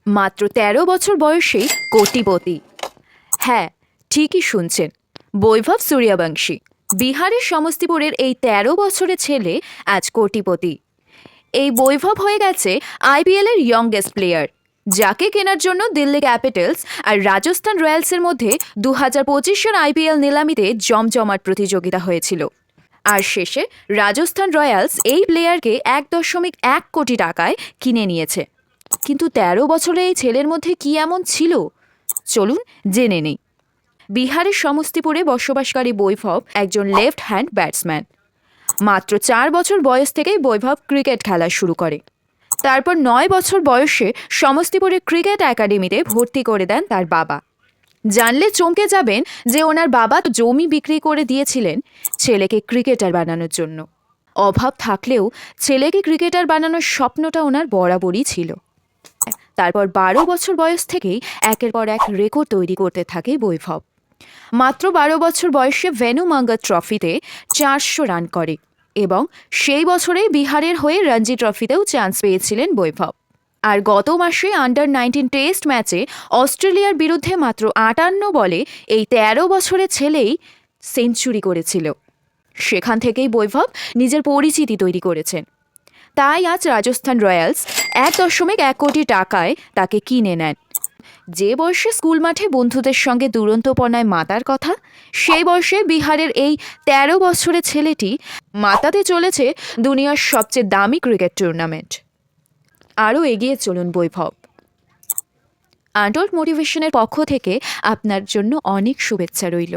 মাত্র ১৩ বছর বয়সেই কোটিপতি। হ্যাঁ, ঠিকই শুনছেন, বৈভব সূর্যবংশী। বিহারের সমস্তিপুরের এই ১৩ বছরের ছেলে আজ কোটিপতি। এই বৈভব হয়ে গেছে আইপিএল এর ইয়ংগেস্ট প্লেয়ার, যাকে কেনার জন্য দিল্লি ক্যাপিটালস আর রাজস্থান রয়্যালসের মধ্যে ২০২৫ আইপিএল নিলামিতে জমজমাট প্রতিযোগিতা হয়েছিল। আর শেষে রাজস্থান রয়্যালস এই প্লেয়ারকে ১.১ কোটি টাকায় কিনে নিয়েছে। কিন্তু ১৩ বছরের এই ছেলের মধ্যে কি এমন ছিল, চলুন জেনে নেই। বিহারের সমস্তিপুরে বসবাসকারী বৈভব একজন লেফট হ্যান্ড ব্যাটসম্যান। মাত্র ৪ বছর বয়স থেকেই বৈভব ক্রিকেট খেলা শুরু করে। তারপর ৯ বছর বয়সে সমস্তিপুরের ক্রিকেট একাডেমিতে ভর্তি করে দেন তার বাবা। জানলে চমকে যাবেন যে ওনার বাবা জমি বিক্রি করে দিয়েছিলেন ছেলেকে ক্রিকেটার বানানোর জন্য। অভাব থাকলেও ছেলেকে ক্রিকেটার বানানোর স্বপ্নটা ওনার বরাবরই ছিল। তারপর ১২ বছর বয়স থেকেই একের পর এক রেকর্ড তৈরি করতে থাকে বৈভব। মাত্র ১২ বছর বয়সে ভেনু মাঙ্গা ট্রফিতে ৪০০ রান করে এবং সেই বছরেই বিহারের হয়ে রঞ্জি ট্রফিতেও চান্স পেয়েছিলেন বৈভব। আর গত মাসে আন্ডার-19 টেস্ট ম্যাচে অস্ট্রেলিয়ার বিরুদ্ধে মাত্র ৫৮ বলে এই ১৩ বছরের ছেলেই সেঞ্চুরি করেছিল। সেখান থেকেই বৈভব নিজের পরিচিতি তৈরি করেছেন। তাই আজ রাজস্থান রয়্যালস ১.১ কোটি টাকায় তাকে কিনে নেন। যে বয়সে স্কুল মাঠে বন্ধুদের সঙ্গে দুরন্তপনায় মাতার কথা, সেই বয়সে বিহারের এই ১৩ বছরের ছেলেটি মাতাতে চলেছে দুনিয়ার সবচেয়ে দামি ক্রিকেট টুর্নামেন্ট। আরও এগিয়ে চলুন বৈভব। আনটোল্ড মোটিভেশনের পক্ষ থেকে আপনার জন্য অনেক শুভেচ্ছা রইল।